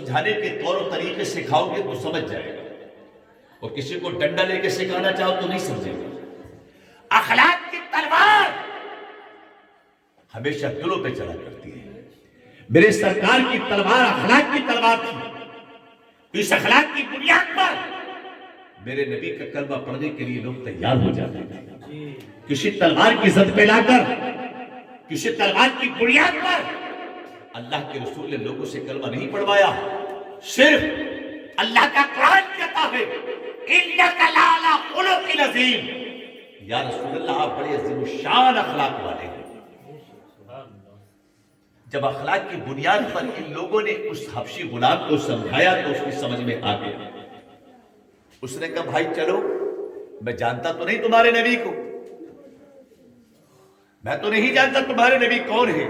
سمجھانے کے طور و طریقے سکھاؤ گے تو سمجھ جائے گا، اور کسی کو ڈنڈا لے کے سکھانا چاہو تو نہیں سمجھے گا۔ اخلاق کی تلوار ہمیشہ دلوں پہ چلا کرتی ہے۔ میرے سرکار کی تلوار اخلاق کی تلوار تھی، اس اخلاق کی بنیاد پر میرے نبی کا کلمہ پڑھنے کے لیے لوگ تیار ہو جاتے تھے۔ کسی تلوار کی زد پہ لا کر، کسی تلوار کی بنیاد پر اللہ کے رسول نے لوگوں سے کلمہ نہیں پڑھوایا، صرف اللہ کا قرآن کہتا ہے اِنَّكَ لَعَلَىٰ خُلُقٍ عَظِيمٍ، یا رسول اللہ آپ بڑے عظیم الشان اخلاق والے ہیں۔ جب اخلاق کی بنیاد پر ان لوگوں نے اس حبشی غلام کو سمجھایا تو اس کی سمجھ میں آ گیا۔ اس نے کہا بھائی چلو، میں جانتا تو نہیں تمہارے نبی کو، میں تو نہیں جانتا تمہارے نبی کون ہے،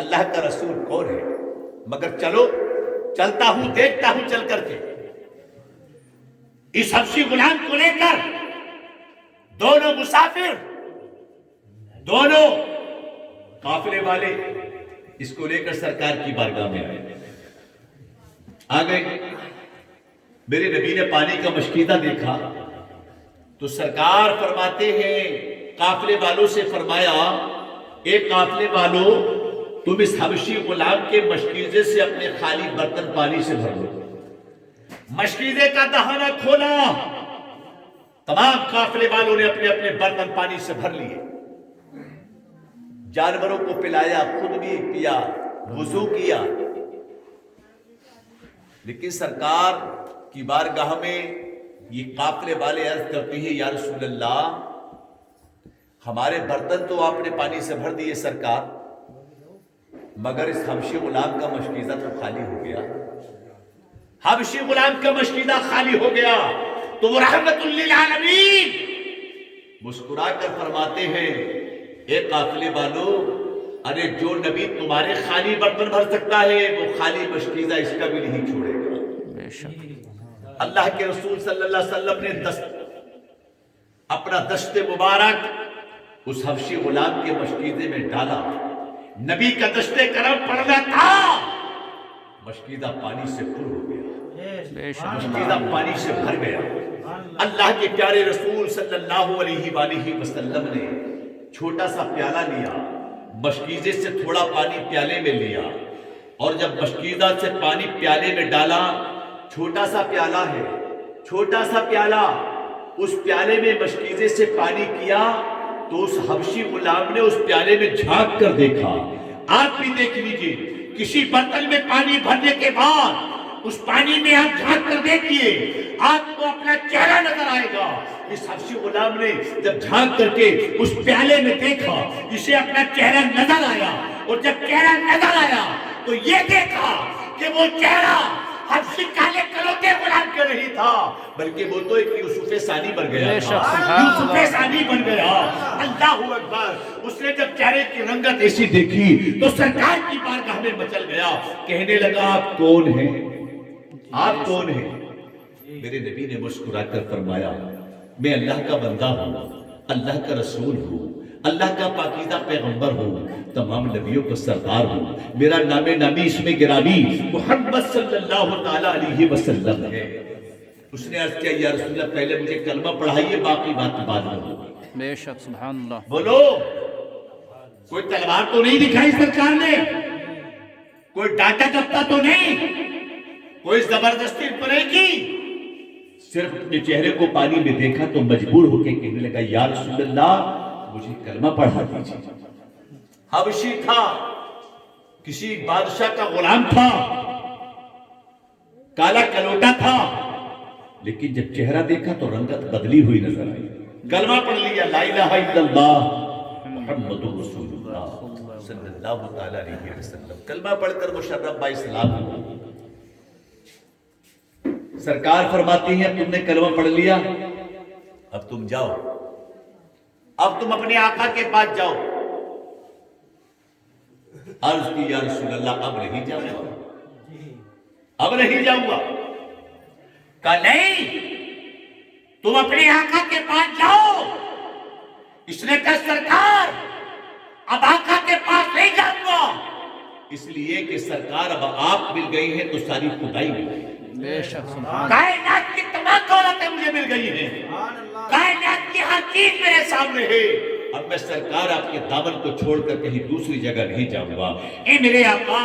اللہ کا رسول کون ہے، مگر چلو، چلتا ہوں، دیکھتا ہوں چل کر کے۔ اس حبشی غلام کو لے کر دونوں مسافر، دونوں قافلے والے اس کو لے کر سرکار کی بارگاہ میں آ گئے۔ میرے نبی نے پانی کا مشکیزہ دیکھا تو سرکار فرماتے ہیں، قافلے والوں سے فرمایا، اے قافلے والوں، تم اس حبشی غلام کے مشکیزے سے اپنے خالی برتن پانی سے بھر لو۔ مشکیزے کا دہانہ کھولا، تمام قافلے والوں نے اپنے اپنے برتن پانی سے بھر لیے، جانوروں کو پلایا، خود بھی پیا، وضو کیا۔ لیکن سرکار کی بارگاہ میں یہ قافلے والے عرض کرتے ہیں، یا رسول اللہ، ہمارے برتن تو آپ نے پانی سے بھر دیے سرکار، مگر اس حبشی غلام کا مشکیزہ تو خالی ہو گیا۔ حبشی غلام کا مشکیزہ خالی ہو گیا تو وہ رحمت للعالمین مسکرا کر فرماتے ہیں، اے قافلے والو، ارے جو نبی تمہارے خالی برتن بھر سکتا ہے وہ خالی مشکیزہ اس کا بھی نہیں چھوڑے گا۔ بے شک اللہ کے رسول صلی اللہ علیہ وسلم نے اپنا دست مبارک اس حبشی غلام کے مشکیزے میں ڈالا۔ نبی کا دست کرم پڑنا تھا، مشکیزہ پانی سے پر ہو گیا، مشکیزہ پانی سے بھر گیا۔ اللہ کے پیارے رسول صلی اللہ علیہ وآلہ وسلم نے چھوٹا سا پیالہ لیا، مشکیزے سے تھوڑا پانی پیالے میں لیا، اور جب مشکیزہ سے پانی پیالے میں ڈالا، چھوٹا سا پیالہ ہے، چھوٹا سا پیالہ، اس پیالے میں مشکیزے سے پانی کیا تو اس حبشی غلام نے اس پیالے میں جھانک کر دیکھا۔ آپ بھی دیکھ لیجئے، کسی برتن میں پانی بھرنے کے بعد اس پانی میں آپ جھانک کر دیکھیے، آپ کو اپنا چہرہ نظر آئے گا۔ اس حبشی غلام نے جب جھانک کر کے اس پیالے میں دیکھا، اسے اپنا چہرہ نظر آیا، اور جب چہرہ نظر آیا تو یہ دیکھا کہ وہ چہرہ حبشی کالے کلوتے غلام کا نہیں تھا، بلکہ وہ تو ایک یوسف ثانی بن گیا تھا، یوسف ثانی بن گیا۔ اللہ اکبر! اس نے جب چہرے کی رنگت ایسی دیکھی تو سرکار کی بارگاہ میں مچل گیا، کہنے لگا آپ کون ہیں؟ آپ کون ہیں؟ میرے نبی نے مسکرا کر فرمایا، میں اللہ کا بندہ ہوں، اللہ کا رسول ہوں، اللہ کا پاکیزہ پیغمبر ہوں، تمام نبیوں کا سردار ہوں، میرا نام نامی اسم گرامی محمد صلی اللہ تعالیٰ علیہ وسلم ہے۔ اس نے عرض کیا، یا رسول اللہ، پہلے مجھے کلمہ پڑھائیے، باقی بات بعد میں ہوگی۔ بے شک، سبحان اللہ۔ بولو، کوئی تلوار تو نہیں دکھائی سرکار نے، کوئی ڈانٹا ڈپٹا تو نہیں، کوئی زبردستی تو نہیں کی، صرف اپنے چہرے کو پانی میں دیکھا تو مجبور ہو کے کہنے لگا، یا رسول اللہ، مجھے کلمہ پڑھا دیجیے۔ حبشی تھا، کسی بادشاہ کا غلام تھا، کالا کلوٹا تھا، لیکن جب چہرہ دیکھا تو رنگت بدلی ہوئی نظر آئی۔ کلمہ پڑھ لیا، لا الہ الا اللہ محمد رسول اللہ صلی اللہ تعالیٰ علیہ وسلم۔ کلمہ پڑھ کر مشرف با اسلام ہوا۔ سرکار فرماتی ہیں، تم نے کلمہ پڑھ لیا، اب تم جاؤ، اب تم اپنے آقا کے پاس جاؤ۔ عرض کی، یا رسول اللہ، اب نہیں جاؤں گا، اب نہیں جاؤں گا۔ کہا نہیں، تم اپنے آقا کے پاس جاؤ۔ اس نے کہا، سرکار، اب آقا کے پاس نہیں جاؤں گا، اس لیے کہ سرکار اب آپ مل گئی ہیں تو ساری خدائی مل گئی. بے شک سبحان کائنات کی تمام دولتیں مجھے مل گئی ہیں, کائنات کی ہر چیز میرے سامنے ہے. اب میں سرکار آپ کے دامن کو چھوڑ کر کہیں دوسری جگہ نہیں جاؤں گا. اے میرے آقا,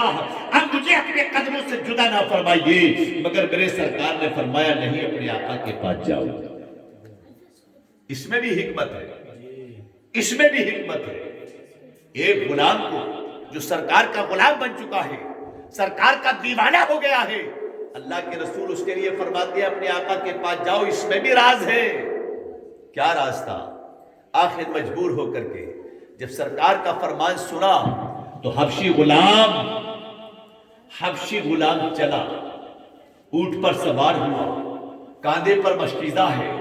اب مجھے اپنے قدموں سے جدا نہ فرمائیے. مگر میرے سرکار نے فرمایا نہیں, اپنے آقا کے پاس جاؤ. اس میں بھی حکمت ہے, اس میں بھی حکمت ہے. ایک غلام کو جو سرکار کا غلام بن چکا ہے, سرکار کا دیوانہ ہو گیا ہے, اللہ کے رسول اس کے لیے فرماتے ہیں اپنے آقا کے پاس جاؤ. اس میں بھی راز ہے. کیا راز تھا؟ آخر مجبور ہو کر کے جب سرکار کا فرمان سنا تو حبشی غلام چلا, اونٹ پر سوار ہوا, کاندھے پر مشکیزہ ہے,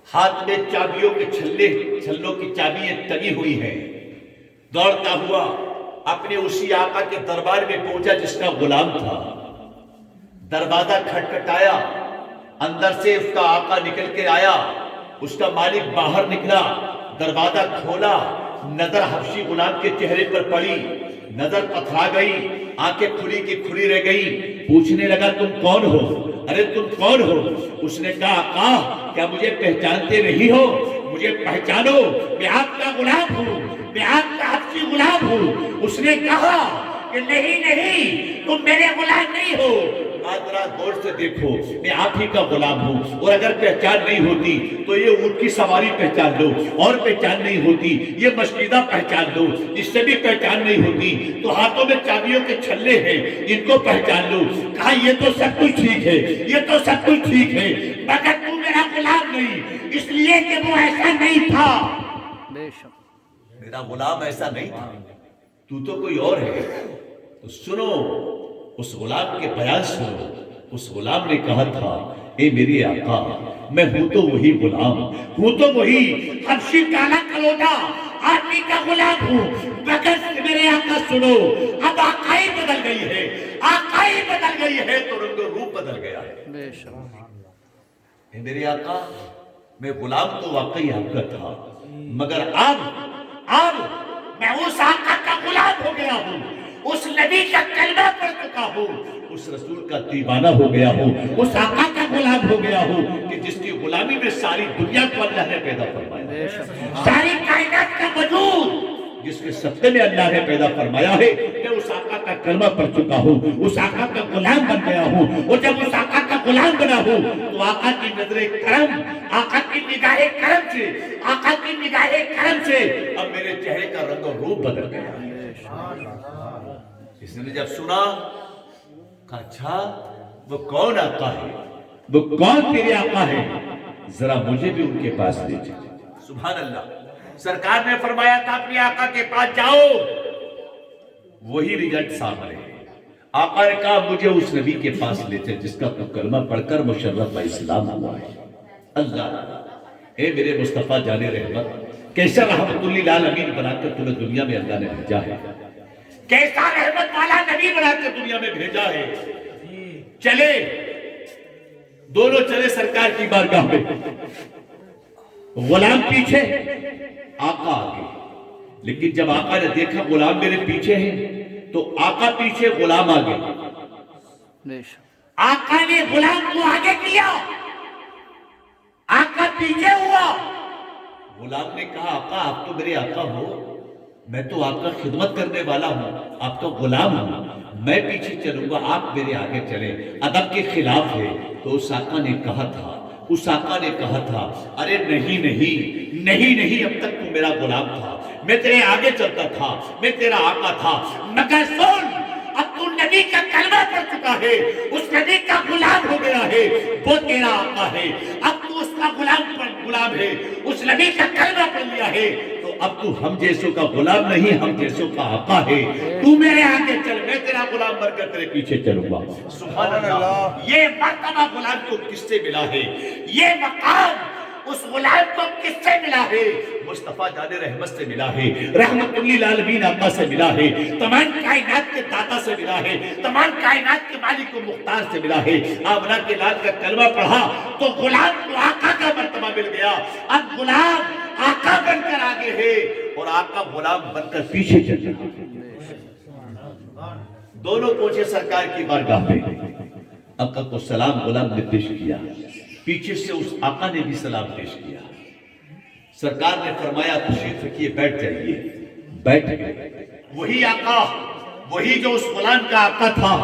ہاتھ میں چابیوں کے چھلوں کی چابیاں ٹنگی ہوئی ہیں. دوڑتا ہوا اپنے اسی آقا کے دربار میں پہنچا جس کا غلام تھا. دروازہ کھٹکھٹایا, اندر سے اس کا آقا نکل کے آیا, اس کا مالک باہر نکلا, دروازہ کھولا, نظر حبشی غلام کے چہرے پر پڑی, نظر پتھرا گئی, آنکھیں کھلی کی کھلی رہ گئی. پوچھنے لگا تم کون ہو؟ ارے تم کون ہو؟ اس نے کہا آقا کیا مجھے پہچانتے نہیں ہو؟ مجھے پہچانو, میں آپ کا غلام ہوں, میں آپ کا حبشی غلام ہوں. اس نے کہا کہ نہیں, تم میرے غلام نہیں ہو. ذرا غور سے دیکھو, میں آپ ہی کا غلام ہوں, اور اگر پہچان نہیں ہوتی تو یہ اونٹ کی سواری پہچان لو, اور پہچان نہیں ہوتی یہ مشکیزہ پہچان لو, اس سے بھی پہچان نہیں ہوتی تو ہاتھوں میں چابیوں کے چھلے ہیں ان کو پہچان لو. کہا یہ تو سب کچھ ٹھیک ہے, یہ تو سب کچھ ٹھیک ہے, مگر تو میرا غلام نہیں, اس لیے کہ وہ ایسا نہیں تھا. بے شک میرا غلام ایسا نہیں تھا, تو کوئی اور ہے. تو سنو, اس غلام کے بیان سنو. اس غلام نے کہا تھا اے میرے آقا, میں ہوں تو وہی غلام, ہوں تو وہی حبشی کالا کلوٹا آدمی کا غلام ہوں, مگر میرے آقا سنو, اب آقائی بدل گئی ہے, آقائی بدل گئی ہے تو رنگ و روپ بدل گیا ہے. بے شک اے میرے آقا, میں غلام تو واقعی آپ کا تھا, مگر اب میں اس آقا کا غلام ہو گیا ہوں, اس نبی کا کلمہ پڑھ چکا ہوں, اس رسول کا دیوانہ ہو گیا ہوں, اس آقا کا غلام ہو گیا ہوں کہ جس کی غلامی میں ساری دنیا کو اللہ نے پیدا فرمایا, ساری کائنات کا وجود جس کے صدقے میں اللہ نے پیدا فرمایا ہے. میں اس آقا کا کلمہ پڑھ چکا ہوں, اس آقا کا غلام بن گیا ہوں, اور جب اس آقا کا غلام بنا ہوں تو آقا کی نظر کرم, آقا کی نگاہ کرم سے, آقا کی نگاہ کرم سے اب میرے چہرے کا رنگ و روپ بدل گیا. اس نے جب سنا کہا اچھا وہ کون آقا ہے, وہ کون تیرے آقا ہے, ذرا مجھے بھی ان کے پاس لے جا. سبحان اللہ. سرکار نے فرمایا تھا اپنے آقا کے پاس جاؤ, وہی رزلٹ سامنے ہے. آقا نے کہا مجھے اس نبی کے پاس لے جا جس کا تو کلمہ پڑھ کر مشرف اسلام ہوا ہے. اللہ, اے میرے مصطفیٰ جان رحمت, کیسا رحمت للعالمین بنا کر تمہیں دنیا میں اللہ نے بھیجا ہے, کیسا رحمت والا نبی بنا کر دنیا میں بھیجا ہے. چلے, دونوں چلے سرکار کی بارگاہ میں, غلام پیچھے آقا آگے. لیکن جب آقا نے دیکھا غلام میرے پیچھے ہے تو آقا پیچھے غلام آگے. آقا نے غلام کو آگے کیا, آقا پیچھے ہوا. غلام نے کہا آقا آپ تو میرے آقا ہو, میں تو آپ کا خدمت کرنے والا ہوں, آپ تو غلام ہوں, میں پیچھے چلوں گا, آپ میرے آگے چلیں. ادب کے خلاف ہے. تو اس آقا نے کہا تھا ارے نہیں, اب تک تو میرا غلام تھا, میں تیرے آگے چلتا تھا, میں تیرا آقا تھا, مگر سن, اب تو نبی کا کلمہ پڑھ چکا ہے, اس نبی کا غلام ہو گیا ہے, وہ تیرا آقا ہے. اب تو اس کا غلام ہے, اس نبی کا کلمہ پڑھ لیا ہے, تو اب تو ہم جیسوں کا غلام نہیں, ہم جیسوں کا آقا ہے. تو میرے آگے چل, میں تیرا غلام بن کر تیرے پیچھے چلوں گا. سبحان اللہ. یہ مرتبہ غلام کو کس سے ملا ہے, یہ مقام اس غلام کو کس سے ملا ہے, مصطفیٰ جان رحمت سے ملا ہے, رحمت للعالمین آقا سے ملا ہے, تمام کائنات کے داتا سے ملا ہے, تمام کائنات کے مالک و مختار سے ملا ہے. آمنہ کے لال کا کلمہ پڑھا تو غلام کو آقا کا مرتبہ مل گیا. اب غلام آقا بن کر آگے ہے اور آقا غلام بن کر پیچھے چل رہا ہے. دونوں پہنچے سرکار کی بارگاہ میں. آقا کو سلام غلام نے پیش کیا, پیچھے سے اس آقا نے بھی سلام پیش کیا. سرکار نے فرمایا تشریف رکھیے, بیٹھ جائیے. بیٹھ گئے. وہی آقا, وہی جو اس غلام کا آقا تھا,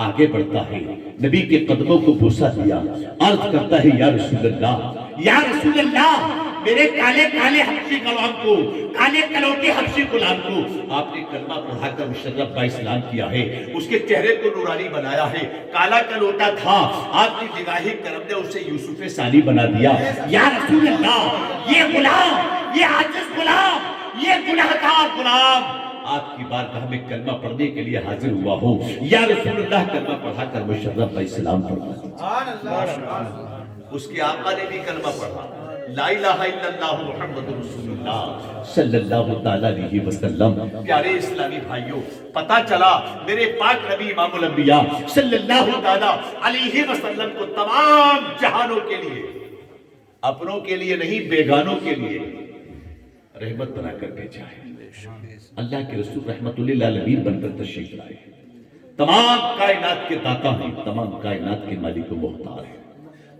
آگے بڑھتا ہے, نبی کے قدموں کو بوسہ دیا, عرض کرتا ہے یا رسول اللہ, یا رسول اللہ, میرے کالے کالے حبشی غلام کو, کالے کلوٹے حبشی غلام کو آپ نے کلمہ پڑھا کر مشرف با اسلام کیا ہے, اس کے چہرے کو نورانی بنایا ہے. کالا کلوٹا تھا, آپ کی نگاہ کرم نے اسے یوسف ثانی بنا دیا. یا رسول اللہ, یہ غلام, یہ عاجز غلام, یہ گناہگار غلام آپ کی بارگاہ میں کلمہ پڑھنے کے لیے حاضر ہوا ہو. یا رسول اللہ, کلمہ پڑھا کر مشرف با اسلام فرمایا. اس کے آقا نے بھی کلمہ پڑھا, لا الہ الا اللہ محمد رسول اللہ صلی اللہ تعالیٰ علیہ وسلم. پیارے اسلامی بھائیوں, پتہ چلا میرے پاک نبی امام الانبیاء صلی اللہ تعالیٰ علیہ وسلم کو تمام جہانوں کے لیے, اپنوں کے لیے نہیں بیگانوں کے لیے رحمت بنا کر بھیجا ہے. اللہ کے رسول رحمت للعالمین بن کر تشریف لائے. تمام کائنات کے داتا ہیں, تمام کائنات کے مالک و مختار ہیں.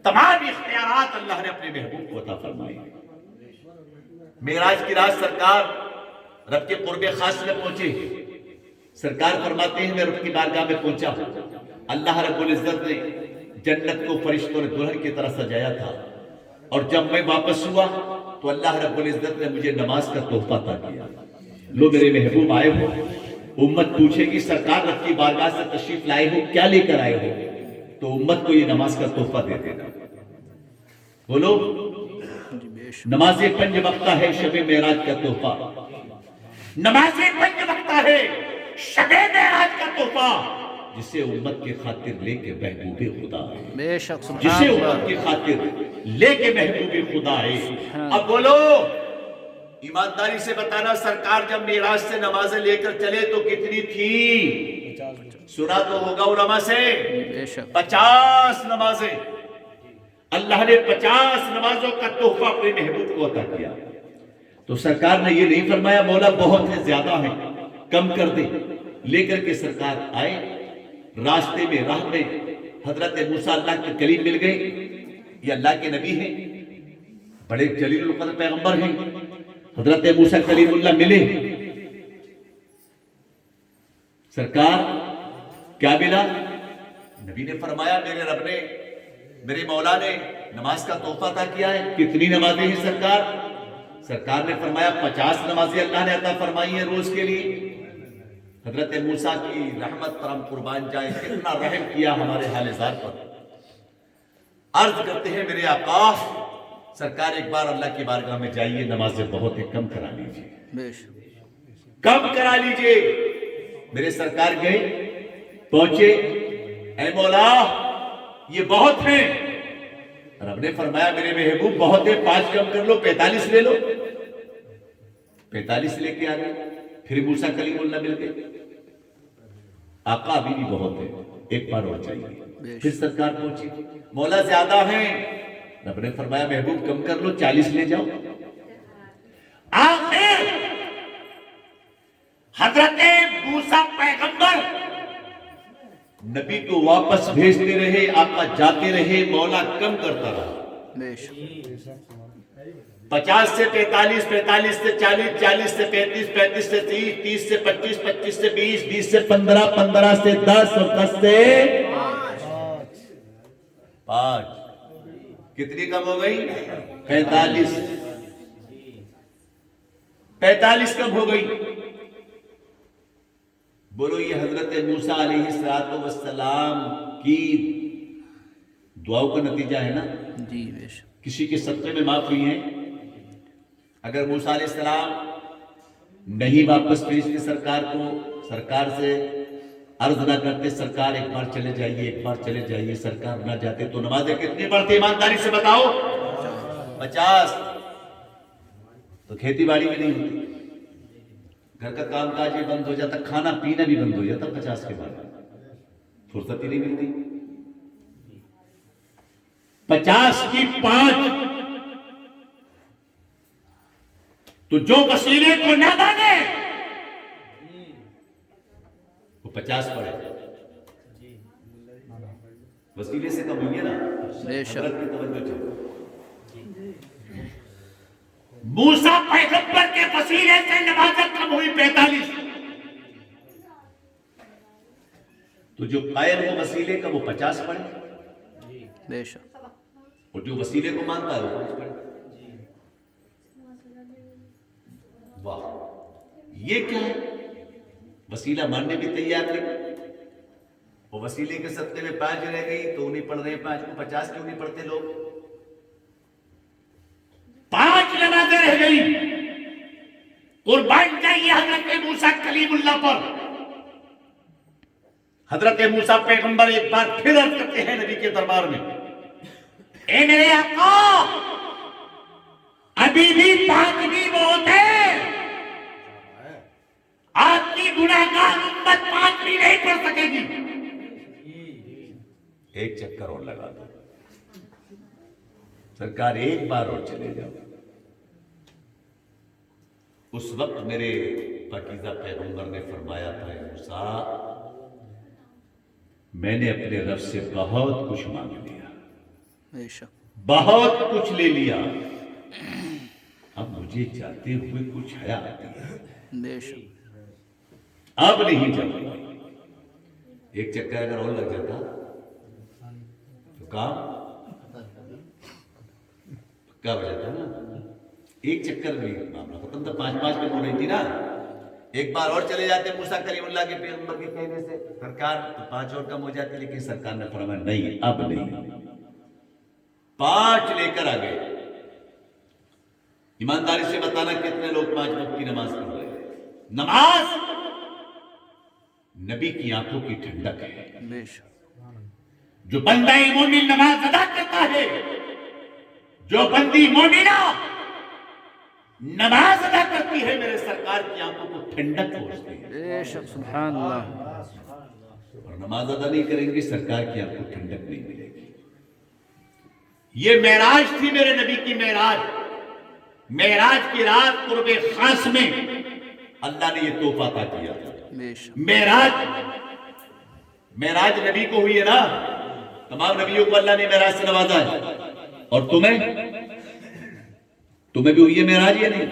تمام اختیارات اللہ نے اپنے محبوب کو عطا فرمائے. معراج کی رات سرکار رب کے قرب خاص میں پہنچے. سرکار فرماتے ہیں میں رب کی بارگاہ میں پہنچا, اللہ رب العزت نے جنت کو فرشتوں نے دلہن کی طرح سجایا تھا, اور جب میں واپس ہوا تو اللہ رب العزت نے مجھے نماز کا تحفہ عطا کیا. لو میرے محبوب آئے ہو, امت پوچھے گی سرکار رب کی بارگاہ سے تشریف لائے ہو, کیا لے کر آئے ہو, تو امت کو یہ نماز کا تحفہ دے دینا. بولو, نماز پنج وقتہ ہے شب معراج کا تحفہ. نماز پنج وقتہ ہے شب معراج کا تحفہ, جسے امت کی خاطر لے کے محبوب خدا ہے. بے شک جسے امت کی خاطر لے کے محبوب خدا ہے. اب بولو, ایمانداری سے بتانا, سرکار جب معراج سے نمازیں لے کر چلے تو کتنی تھی؟ سنا تو ہوگا علماء سے, 50 نمازیں. اللہ نے 50 نمازوں کا تحفہ اپنے محبوب کو عطا کیا. تو سرکار نے یہ نہیں فرمایا مولا بہت ہے, زیادہ ہے, کم کر دے. لے کر کے سرکار آئے, راستے میں راہ میں حضرت موسیٰ اللہ کے کلیم مل گئے. یہ اللہ کے نبی ہیں, بڑے جلیل القدر پیغمبر ہیں. حضرت موسیٰ کلیم اللہ ملے. سرکار کیا ملا؟ نبی نے فرمایا میرے رب نے, میرے مولا نے نماز کا تحفہ عطا کیا ہے. کتنی نمازیں ہیں سرکار؟ سرکار نے فرمایا 50 نمازیں اللہ نے عطا فرمائی ہیں روز کے لیے. حضرت موسیٰ کی رحمت پر ہم قربان جائیں, کتنا رحم کیا ہمارے حال زار پر. عرض کرتے ہیں میرے آقا سرکار ایک بار اللہ کی بارگاہ میں جائیے, نمازیں بہت ہیں, کم کرا لیجئے, کم کرا لیجئے. میرے سرکار گئے, پہنچے, اے مولا یہ بہت ہیں. رب نے فرمایا میرے محبوب بہت ہے, 5 کم کر لو, 45 لے لو. 45 لے کے آ گئے. پھر موسیٰ کلیم اللہ مل گئے. آقا ابھی بھی بہت ہے, ایک بار اور چاہیے. پھر سرکار پہنچی, مولا زیادہ ہیں. رب نے فرمایا محبوب کم کر لو, 40 لے جاؤ. آخر حضرت موسیٰ پیغمبر نبی کو واپس بھیجتے رہے, آقا جاتے رہے, مولا کم کرتا رہا. 50 سے 45, 45 سے 40, 40 سے 35, 35 سے 30, 30 سے 25, 25 سے 20, 20 سے 15, 15 سے 10 اور 10 سے 5. کتنی کم ہو گئی؟ 45. 45 کم ہو گئی. بولو یہ حضرت موسیٰ علیہ السلام کی دعاؤں کا نتیجہ ہے نا. جی بے شک. کسی کے صدقے میں معاف ہوئی ہیں. اگر موسیٰ علیہ السلام نہیں واپس بھیجتے سرکار کو, سرکار سے عرض نہ کرتے سرکار ایک بار چلے جائیے, ایک بار چلے جائیے, سرکار نہ جاتے تو نمازیں کتنی پڑھتے؟ ایمانداری سے بتاؤ. 50. تو کھیتی باڑی بھی نہیں ہوتی, گھر کا کام کاج بھی بند ہو جاتا, کھانا پینا بھی بند ہو جاتا 50 کے بعد, فرصت ہی نہیں ملتی. 50 کی 5. تو جو وسیلے کو نہ مانے وہ تو 50 پڑھے، وسیلے سے کم ہوئی ہے نا. بے شک حضرت کی توجہ چاہیے. موسیٰ پیغمبر کے وسیلے سے نمازیں کم ہوئی 45. تو جو قائل ہو وسیلے کا وہ 50 پڑھے، بے شک اور جو وسیلے کو مانتا ہے وہ 5 پڑھے. واہ، یہ کیا ہے؟ وسیلہ ماننے بھی تیار نہیں، اور وسیلے کے صدقے میں 5 رہ گئی تو نہیں پڑھ رہے 5 کو 50 کیوں نہیں پڑھتے لوگ؟ 5 نمازیں رہ گئی، قربان جائیے حضرت موسیٰ کلیم اللہ پر. حضرت موسیٰ پیغمبر ایک بار پھر عرض کرتے ہیں نبی کے دربار میں، اے میرے آقا، ابھی بھی 5 بھی بہت ہے، آپ کی گناہگار امت 5 بھی نہیں پڑھ سکے گی. ایک چکر اور لگا دو سرکار، ایک بار اور چلے جاؤ. اس وقت میرے پاکیزہ پیغمبر نے فرمایا تھا، اے موسیٰ، میں نے اپنے رب سے بہت کچھ مانگ لیا، بے شک بہت کچھ لے لیا، اب مجھے چاہتے ہوئے کچھ حیا آتی ہے، بے شک اب نہیں جاؤں گا. ایک چکر اگر اور لگ جاتا تو کام کیا ہو جاتا نا. ایک چکر میں معاملہ ختم تھا. 5 میں ہو رہی تھی نا. ایک بار اور چلے جاتے موسیٰ کلیم اللہ کے پیغمبر کے کہنے سے سرکار تو 5 اور کم ہو جاتی، لیکن سرکار نے فرمایا نہیں، اب نہیں. 5 لے کر آ گئے. ایمانداری سے بتانا کتنے لوگ 5 وقت کی نماز پڑھ رہے ہیں؟ نماز نبی کی آنکھوں کی ٹھنڈک ہے. بے شک جو بندہ مومن نماز ادا کرتا ہے، جو بندی مومنہ نماز ادا کرتی ہے، میرے سرکار کی آنکھوں کو ٹھنڈک پہنچتی ہے. بے شک سبحان اللہ. اور نماز ادا نہیں کریں گے سرکار کی آنکھوں کو ٹھنڈک نہیں ملے گی. یہ معراج تھی میرے نبی کی معراج. معراج کی رات قرب خاص میں اللہ نے یہ تحفہ عطا کیا تھا. بے شک معراج نبی کو ہوئی ہے نا. تمام نبیوں کو اللہ نے معراج سے نوازا ہے، اور تمہیں بھی ہوئی ہے معراج یا نہیں؟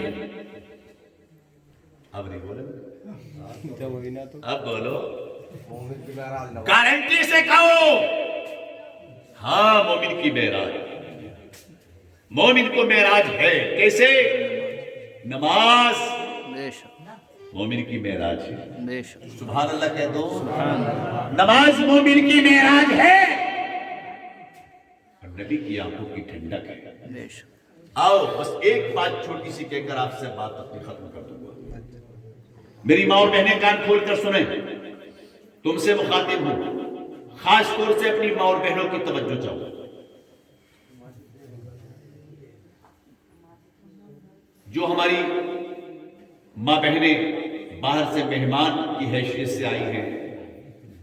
اب نہیں بولے، اب بولو گارنٹی سے کہو، ہاں مومن کی معراج. مومن کو معراج ہے. کیسے؟ نماز بے شک مومن کی معراج ہے. بے شک سبحان اللہ کہہ دو. سبحان اللہ. نماز مومن کی معراج ہے، اور نبی کی آنکھوں کی ٹھنڈک ہے. بے شک آؤ بس ایک بات چھوٹی سی کہہ کر آپ سے بات اپنی ختم کر دوں گا. میری ماں اور بہنیں کان کھول کر سنیں، تم سے مخاطب ہوں، خاص طور سے اپنی ماں اور بہنوں کی توجہ چاہوں. جو ہماری ماں بہنیں باہر سے مہمان کی حیثیت سے آئی ہیں،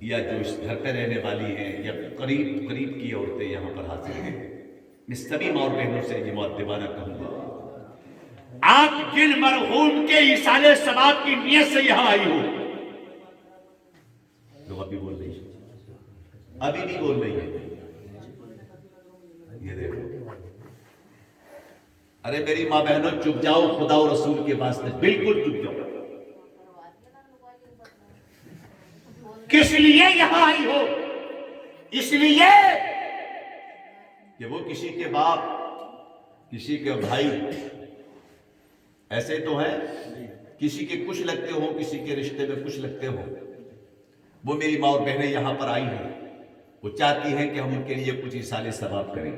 یا جو اس گھر پہ رہنے والی ہیں، یا قریب کی عورتیں یہاں پر حاضر ہیں، میں سبھی ماں اور بہنوں سے یہ مؤدبانہ کہوں گا، آپ جن مرحوم کے ایصال ثواب کی نیت سے یہاں آئی ہو. لوگ ابھی بول رہی ہیں، ابھی بھی بول رہی ہیں. یہ دیکھو، ارے میری ماں بہنوں چپ جاؤ، خدا اور رسول کے واسطے بالکل چپ جاؤ. کس لیے یہاں آئی ہو؟ اس لیے کہ وہ کسی کے باپ، کسی کے بھائی ایسے تو ہیں، کسی کے کچھ لگتے ہو، کسی کے رشتے میں کچھ لگتے ہو. وہ میری ماں اور بہنیں یہاں پر آئی ہیں، وہ چاہتی ہیں کہ ہم ان کے لیے کچھ ایصال ثواب کریں.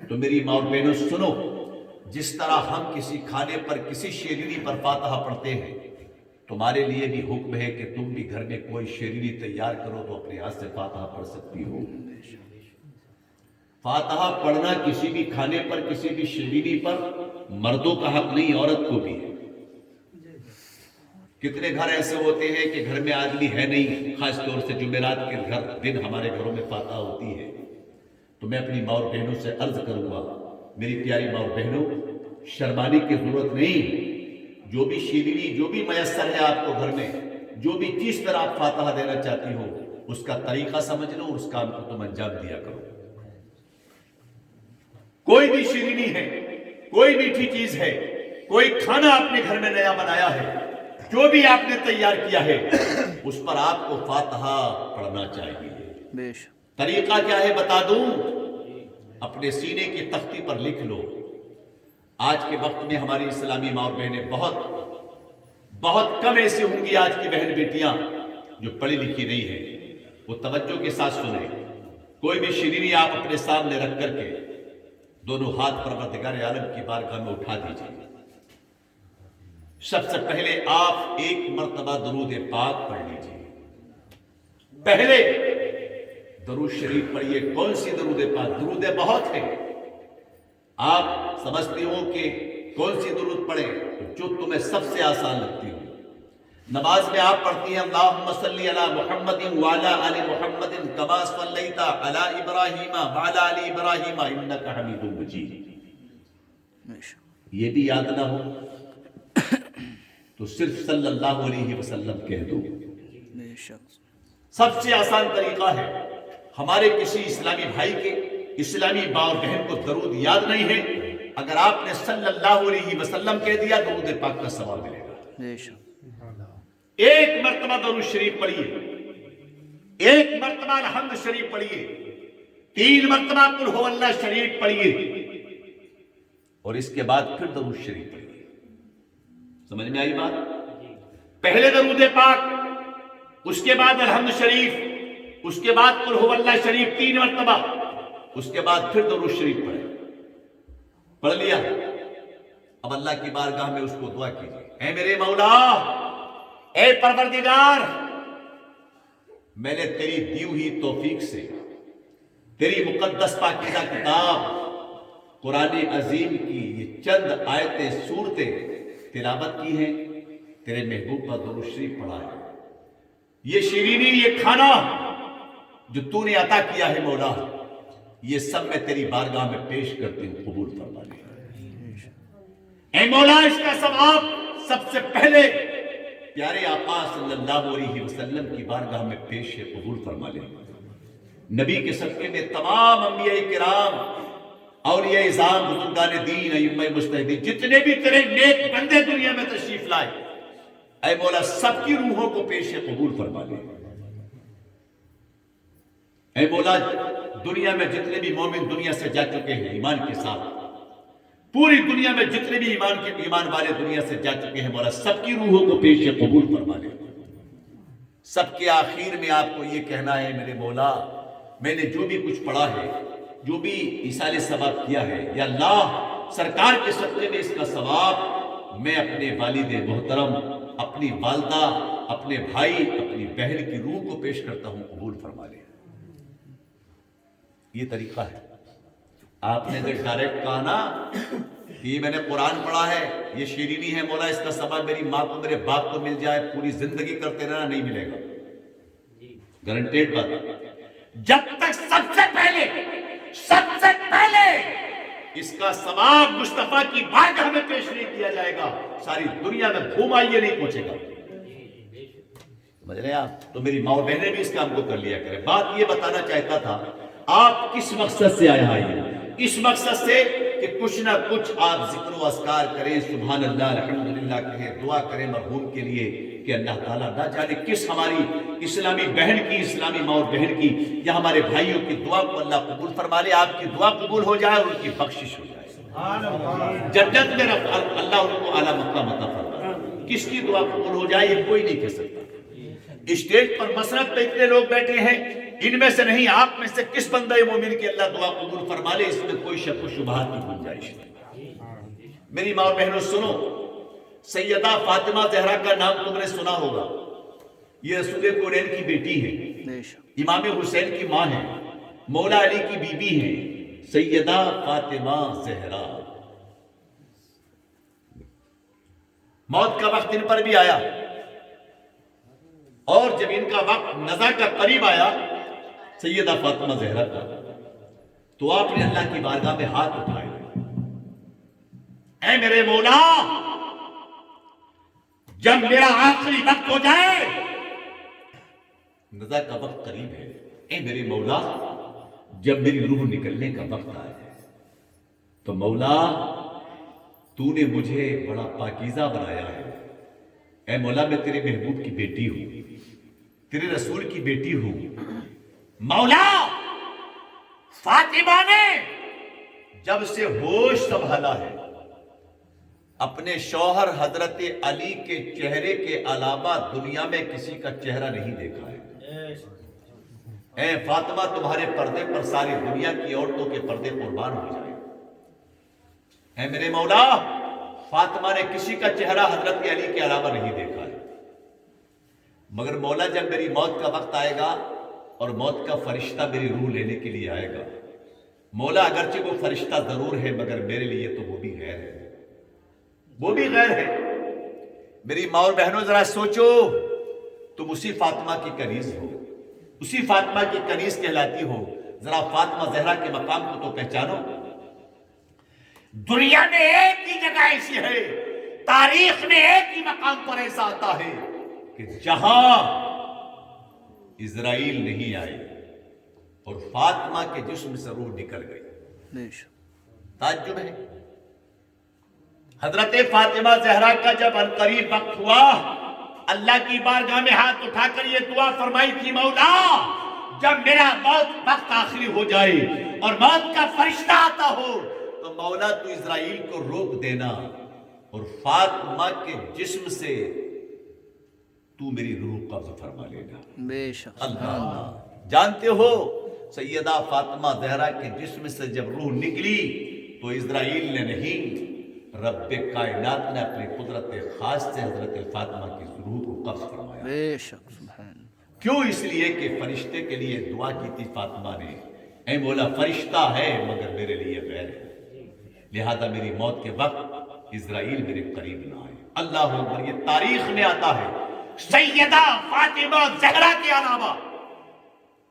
تو میری ماں اور بہنوں سنو، جس طرح ہم کسی کھانے پر، کسی شیرینی پر فاتحہ پڑھتے ہیں، تمہارے لیے بھی حکم ہے کہ تم بھی گھر میں کوئی شیرینی تیار کرو تو اپنے ہاتھ سے فاتحہ پڑھ سکتی ہو. فاتحہ پڑھنا کسی بھی کھانے پر، کسی بھی شیرینی پر مردوں کا حق نہیں، عورت کو بھی ہے. کتنے گھر ایسے ہوتے ہیں کہ گھر میں آدمی ہے نہیں، خاص طور سے جمعرات کے دن ہمارے گھروں میں فاتحہ ہوتی ہے. تو میں اپنی ماں اور بہنوں سے عرض کروں گا، میری پیاری ماں اور بہنوں، شرمانے کی ضرورت نہیں. جو بھی شیرینی، جو بھی میسر ہے آپ کو گھر میں، جو بھی جس طرح آپ فاتحہ دینا چاہتی ہو اس کا طریقہ سمجھ لو اور اس کام کو تم انجام دیا کرو. کوئی بھی شیرینی ہے، کوئی میٹھی چیز ہے، کوئی کھانا آپ نے گھر میں نیا بنایا ہے، جو بھی آپ نے تیار کیا ہے اس پر آپ کو فاتحہ پڑھنا چاہیے. بے شک. طریقہ کیا ہے بتا دوں؟ اپنے سینے کی تختی پر لکھ لو. آج کے وقت میں ہماری اسلامی ماں اور بہنیں بہت کم ایسی ہوں گی آج کی بہن بیٹیاں جو پڑھی لکھی نہیں ہے. وہ توجہ کے ساتھ سنیں. کوئی بھی شیرینی آپ اپنے سامنے رکھ کر کے دونوں ہاتھ پروردگار عالم کی بارگاہ میں اٹھا دیجیے. سب سے پہلے آپ ایک مرتبہ درود پاک پڑھ لیجیے. پہلے درود شریف پڑھیے. کون سی درود پاک؟ درود بہت ہیں. آپ سمجھتے ہو کہ کون سی درود پڑھیں جو تمہیں سب سے آسان لگتی ہو. نماز میں آپ پڑھتی ہیں اللہم صلی علی محمد وعلی آل محمد کما صلیت علی ابراہیم وعلی آل ابراہیم انک حمید مجید. بے شک. یہ بھی یاد نہ ہو تو صرف صلی اللہ علیہ وسلم کہہ دو. بے شک. سب سے آسان طریقہ ہے. ہمارے کسی اسلامی بھائی کے، اسلامی ماں اور بہن کو درود یاد نہیں ہے، اگر آپ نے صلی اللہ علیہ وسلم کہہ دیا درود پاک کا ثواب ملے گا. بے شک. ایک مرتبہ درود شریف پڑھیے، ایک مرتبہ الحمد شریف پڑھیے، 3 مرتبہ قل هو اللہ شریف پڑھیے اور اس کے بعد پھر درود شریف پڑھیے. سمجھ میں آئی بات؟ پہلے درود پاک، اس کے بعد الحمد شریف، اس کے بعد قل هو اللہ شریف 3 مرتبہ، اس کے بعد پھر درود شریف پڑھے. پڑھ لیا؟ اب اللہ کی بارگاہ میں اس کو دعا کیجیے. اے میرے مولا، اے پروردگار، میں نے تیری دی ہوئی توفیق سے تیری مقدس پاکیزہ کتاب قرآن عظیم کی یہ چند آیتیں سورتیں تلاوت کی ہیں، تیرے محبوب پر درود شریف پڑھا ہے. یہ شیرینی، یہ کھانا جو تو نے عطا کیا ہے مولا، یہ سب میں تیری بارگاہ میں پیش کرتی ہوں، قبول فرما لے. اے مولا، اس کا ثواب سب سے پہلے پیارے آقا صلی اللہ علیہ وسلم کی بارگاہ میں پیش ہے، قبول فرما لے. نبی کے صدقے میں تمام انبیاء کرام، اولیاء اعظام، بزرگان دین، ائمہ مجتہدین، جتنے بھی تیرے نیک بندے دنیا میں تشریف لائے، اے مولا سب کی روحوں کو پیش ہے، قبول فرما لے. اے مولا، دنیا میں جتنے بھی مومن دنیا سے جا چکے ہیں ایمان کے ساتھ، پوری دنیا میں جتنے بھی ایمان والے دنیا سے جا چکے ہیں مولا سب کی روحوں کو پیش ہے، قبول فرما لے. سب کے آخر میں آپ کو یہ کہنا ہے میرے مولا، میں نے جو بھی کچھ پڑھا ہے، جو بھی ایصال ثواب کیا ہے، یا اللہ سرکار کے صدقے میں اس کا ثواب میں اپنے والد محترم، اپنی والدہ، اپنے بھائی، اپنی بہن کی روح کو پیش کرتا ہوں، قبول فرما لے. یہ طریقہ ہے. آپ نے اگر ڈائریکٹ کہا نا کہ یہ میں نے قرآن پڑھا ہے، یہ شیرینی ہے مولا، اس کا ثواب میری ماں کو، میرے باپ کو مل جائے، پوری زندگی کرتے رہنا، نہیں ملے گا. گارنٹیڈ بات. جب تک سب سے پہلے اس کا ثواب مصطفیٰ کی بارگاہ میں پیش نہیں کیا جائے گا، ساری دنیا میں گھوم آئیے نہیں پہنچے گا. سمجھ رہے آپ؟ تو میری ماں اور بہنیں بھی اس کام کو کر لیا کریں. بات یہ بتانا چاہتا تھا، آپ کس مقصد سے آیا ہیں؟ اس مقصد سے کہ کچھ نہ کچھ آپ ذکر و اذکار کریں، سبحان اللہ، الحمدللہ کہیں، دعا کریں مرحوم کے لیے کہ اللہ تعالیٰ نہ جانے کس ہماری اسلامی بہن کی، اسلامی ماں اور بہن کی یا ہمارے بھائیوں کی دعا کو اللہ قبول فرما لے. آپ کی دعا قبول ہو جائے اور ان کی بخشش ہو جائے، جنت میں اللہ ان کو اعلیٰ مقام عطا فرمائے. کس کی دعا قبول ہو جائے یہ کوئی نہیں کہہ سکتا. اسٹیج پر مسرت پہ اتنے لوگ بیٹھے ہیں، ان میں سے نہیں، آپ میں سے کس بندہ مومن کی اللہ دعا قبول فرما لے، اس میں کوئی شک و شبہات کی گنجائش نہیں. میری ماں اور بہنوں سنو، سیدہ فاطمہ زہرا کا نام تم نے سنا ہوگا. یہ رسول کونین کی بیٹی ہے، امام حسین کی ماں ہے، مولا علی کی بیوی ہے، سیدہ فاطمہ زہرا. موت کا وقت ان پر بھی آیا، اور جب ان کا وقت نزا کا قریب آیا سیدہ فاطمہ زہرا کا، تو آپ نے اللہ کی بارگاہ میں ہاتھ اٹھائے. اے میرے مولا، جب میرا آخری وقت ہو جائے نزا کا وقت قریب ہے، اے میرے مولا جب میری روح نکلنے کا وقت آئے تو مولا تو نے مجھے بڑا پاکیزہ بنایا ہے، اے مولا میں تیرے محبوب کی بیٹی ہوں، تیرے رسول کی بیٹی ہوں۔ مولا فاطمہ نے جب سے ہوش سنبھالا ہے اپنے شوہر حضرت علی کے چہرے کے علاوہ دنیا میں کسی کا چہرہ نہیں دیکھا ہے۔ اے فاطمہ تمہارے پردے پر ساری دنیا کی عورتوں کے پردے قربان ہو جائیں۔ اے میرے مولا فاطمہ نے کسی کا چہرہ حضرت علی کے علاوہ نہیں دیکھا ہے، مگر مولا جب میری موت کا وقت آئے گا اور موت کا فرشتہ میری روح لینے کے لیے آئے گا، مولا اگرچہ وہ فرشتہ ضرور ہے مگر میرے لیے تو وہ بھی غیر ہے، وہ بھی غیر ہے۔ میری ماں اور بہنوں ذرا سوچو، تم اسی فاطمہ کی کنیز ہو، اسی فاطمہ کی کنیز کہلاتی ہو، ذرا فاطمہ زہرا کے مقام کو تو پہچانو۔ دنیا میں ایک ہی جگہ ایسی ہے، تاریخ میں ایک ہی مقام پر ایسا آتا ہے کہ جہاں اسرائیل نہیں آئے اور فاطمہ کے جسم سے روح نکل گئی۔ بے شک تعجب ہے، حضرت فاطمہ زہرا کا جب عنقریب وقت ہوا، اللہ کی بارگاہ میں ہاتھ اٹھا کر یہ دعا فرمائی تھی، مولا جب میرا موت وقت آخری ہو جائے اور موت کا فرشتہ آتا ہو تو مولا تو اسرائیل کو روک دینا اور فاطمہ کے جسم سے تو میری روح قبض فرما لینا۔ بے شک اللہ جانتے ہو سیدہ فاطمہ زہرا کے جسم سے جب روح نکلی تو اسرائیل نے نہیں، رب کائنات نے اپنی قدرت خاص سے حضرت فاطمہ کی روح کو قبض فرمایا۔ بے شک سبحان کیوں؟ اس لیے کہ فرشتے کے لیے دعا کی تھی فاطمہ نے، اے مولا فرشتہ ہے مگر میرے لیے غیر ہے، لہذا میری موت کے وقت اسرائیل میرے قریب نہ آئے۔ اللہ اکبر، یہ تاریخ میں آتا ہے سیدہ فاطمہ زہرا کے علاوہ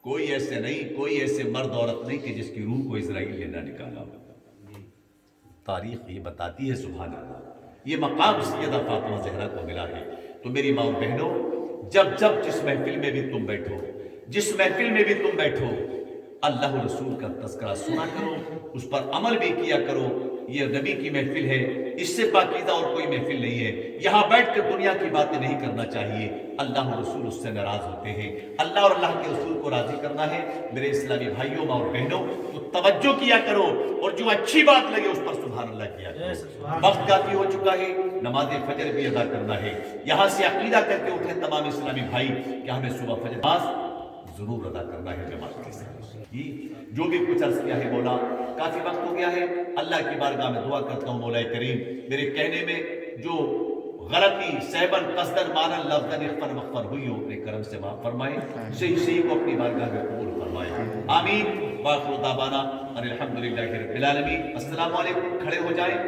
کوئی ایسے نہیں، کوئی ایسے مرد عورت نہیں کہ جس کی روح کو اسرائیل نے نہ نکالا ہو۔ تاریخ یہ بتاتی ہے، سبحان اللہ، یہ مقام سیدہ فاطمہ زہرا کو ملا ہے۔ تو میری ماں اور بہنوں، جب جب جس محفل میں بھی تم بیٹھو، جس محفل میں بھی تم بیٹھو، اللہ رسول کا تذکرہ سنا کرو، اس پر عمل بھی کیا کرو۔ یہ نبی کی محفل ہے، اس سے پاکیزہ اور کوئی محفل نہیں ہے۔ یہاں بیٹھ کر دنیا کی باتیں نہیں کرنا چاہیے، اللہ رسول اس سے ناراض ہوتے ہیں۔ اللہ اور اللہ کے رسول کو راضی کرنا ہے۔ میرے اسلامی بھائیوں اور بہنوں، تو توجہ کیا کرو اور جو اچھی بات لگے اس پر سبحان اللہ کیا کرو۔ وقت کافی ہو چکا ہے، نماز فجر بھی ادا کرنا ہے۔ یہاں سے عقیدہ کر کے اٹھے تمام اسلامی بھائی کہ ہمیں صبح فجر نماز ضرور ادا کرنا ہے جماعت کے ساتھ۔ جو بھی کچھ عرض کیا ہے مولا، کافی وقت ہو گیا ہے، اللہ کی بارگاہ میں دعا کرتا ہوں مولا کریم میرے کہنے میں جو غلطی سہبن قصدن مانن لفظن اخفن مغفر ہوئی ہو اپنے کرم سے معاف فرمائے، صحیح کو اپنی بارگاہ میں قبول فرمائے، آمین۔ واخر دعوانا ان الحمدللہ رب العالمین۔ السلام علیکم، کھڑے ہو جائیں۔